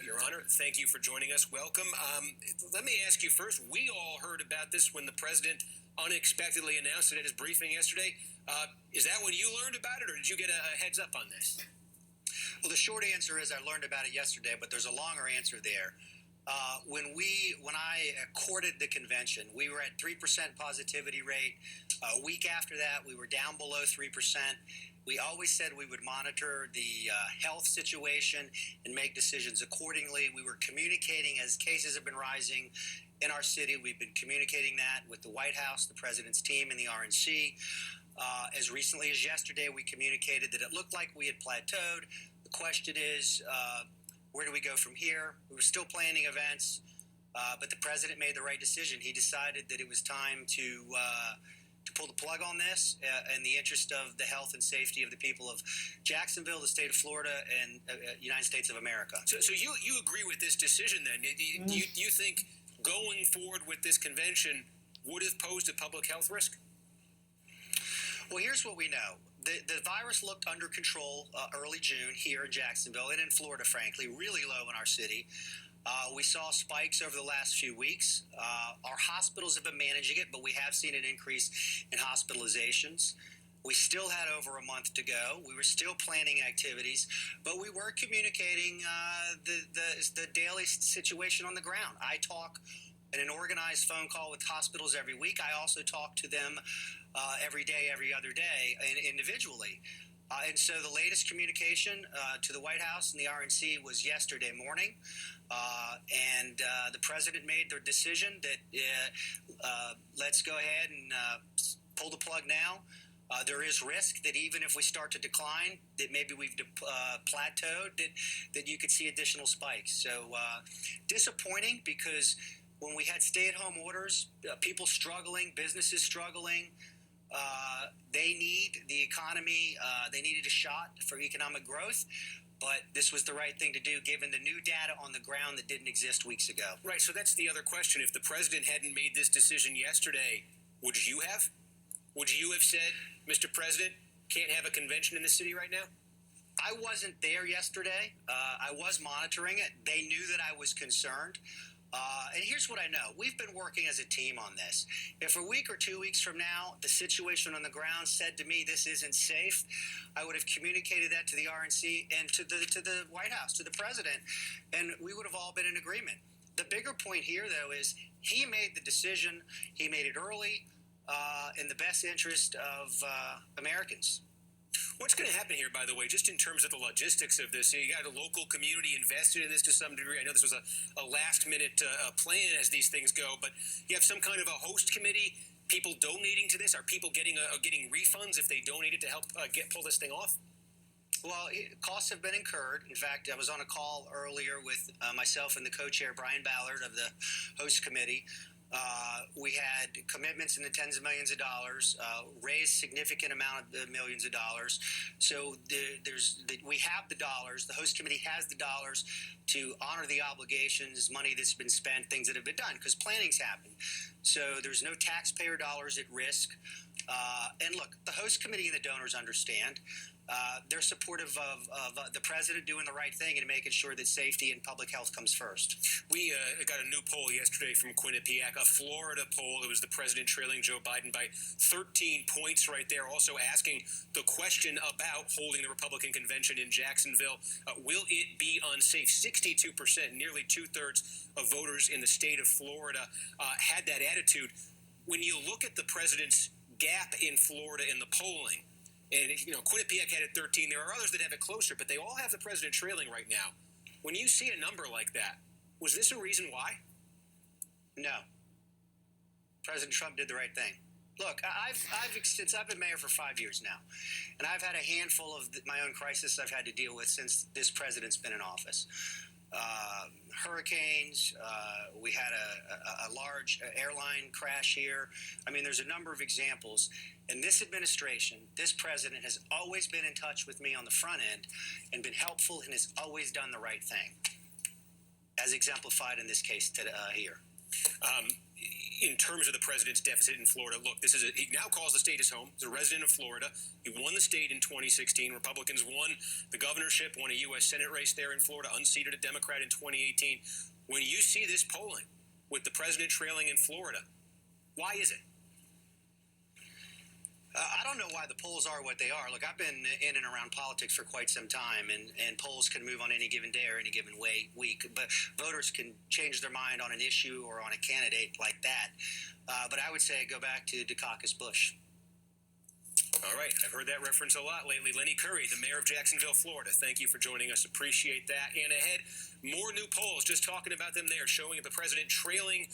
Your Honor. Thank you for joining us. Welcome. Let me ask you first, we all heard about this when the president unexpectedly announced it at his briefing yesterday. Is that when you learned about it, or did you get a heads up on this? Well, the short answer is I learned about it yesterday, but there's a longer answer there. When I courted the convention, we were at 3% positivity rate. A week after that, we were down below 3%. We always said we would monitor the health situation and make decisions accordingly. We were communicating as cases have been rising in our city. We've been communicating that with the White House, the president's team, and the RNC. As recently as yesterday, we communicated that it looked like we had plateaued. The question is, where do we go from here? We were still planning events, but the president made the right decision. He decided that it was time to pull the plug on this in the interest of the health and safety of the people of Jacksonville, the state of Florida, and United States of America. So you agree with this decision then? Do you think going forward with this convention would have posed a public health risk? Well, here's what we know. The virus looked under control early June here in Jacksonville and in Florida, frankly, really low in our city. We saw spikes over the last few weeks. Our hospitals have been managing it, but we have seen an increase in hospitalizations. We still had over a month to go. We were still planning activities, but we were communicating the daily situation on the ground. I talk in an organized phone call with hospitals every week. I also talk to them every day, every other day, individually. And so the latest communication to the White House and the RNC was yesterday morning. And the president made their decision that let's go ahead and pull the plug now. There is risk that even if we start to decline, that maybe we've plateaued, that you could see additional spikes. So disappointing, because when we had stay-at-home orders, people struggling, businesses struggling, they need the economy. They needed a shot for economic growth, but this was the right thing to do given the new data on the ground that didn't exist weeks ago. Right, so that's the other question. If the president hadn't made this decision yesterday, would you have? Would you have said, Mr. President, can't have a convention in the city right now? I wasn't there yesterday. I was monitoring it. They knew that I was concerned. And here's what I know. We've been working as a team on this. If a week or 2 weeks from now, the situation on the ground said to me this isn't safe, I would have communicated that to the RNC and to the White House, to the president, and we would have all been in agreement. The bigger point here, though, is he made the decision. He made it early in the best interest of Americans. What's going to happen here, by the way, just in terms of the logistics of this? You got a local community invested in this to some degree. I know this was a last-minute plan as these things go, but you have some kind of a host committee, people donating to this? Are people getting refunds if they donated to help pull this thing off? Well, costs have been incurred. In fact, I was on a call earlier with myself and the co-chair, Brian Ballard, of the host committee. We had commitments in the tens of millions of dollars, raised significant amount of millions of dollars. So we have the dollars. The host committee has the dollars to honor the obligations, money that's been spent, things that have been done, because planning's happened. So there's no taxpayer dollars at risk. And look, the host committee and the donors understand. They're supportive of the president doing the right thing and making sure that safety and public health comes first. We got a new poll yesterday from Quinnipiac, a Florida poll. It was the president trailing Joe Biden by 13 points right there, also asking the question about holding the Republican convention in Jacksonville. Will it be unsafe? 62%, nearly two-thirds of voters in the state of Florida had that attitude. When you look at the president's gap in Florida in the polling, and, Quinnipiac had it 13. There are others that have it closer, but they all have the president trailing right now. When you see a number like that, was this a reason why? No. President Trump did the right thing. Look, since I've been mayor for 5 years now, and I've had a handful of my own crisis I've had to deal with since this president's been in office. Hurricanes, we had a large airline crash here. I mean, there's a number of examples. And this administration, this president has always been in touch with me on the front end and been helpful and has always done the right thing, as exemplified in this case here. in terms of the president's deficit in Florida, look, he now calls the state his home. He's a resident of Florida. He won the state in 2016. Republicans won the governorship, won a U.S. Senate race there in Florida, unseated a Democrat in 2018. When you see this polling with the president trailing in Florida, why is it? I don't know why the polls are what they are. Look, I've been in and around politics for quite some time, and polls can move on any given day or any given week. But voters can change their mind on an issue or on a candidate like that. But I would say go back to Dukakis Bush. All right. I've heard that reference a lot lately. Lenny Curry, the mayor of Jacksonville, Florida. Thank you for joining us. Appreciate that. And ahead, more new polls, just talking about them there, showing the president trailing